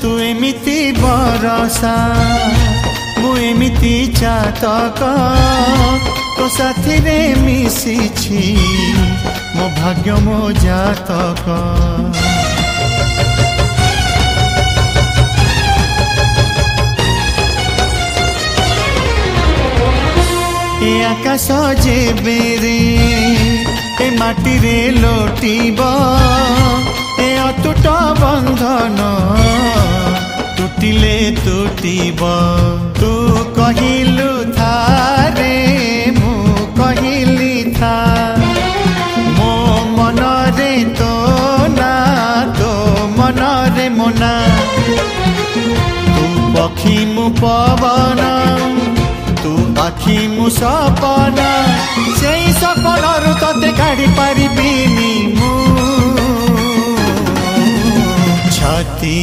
तू एमिति बरसा मु एमिति चातक तो साथी रे मिशिछि मो भाग्य मो जातक। ए आकाश जेबे रे ए माटी रे लोटिब ए अटूट बंधन टूटिले टूटिब। तू कहिलु था रे मु कहिली था मो मन रे तो ना तो मन रे मोना। तू पक्षी मु पवन तू आखि मु सपना से सपन तते काढ़ी पारिबिनी मु छाती।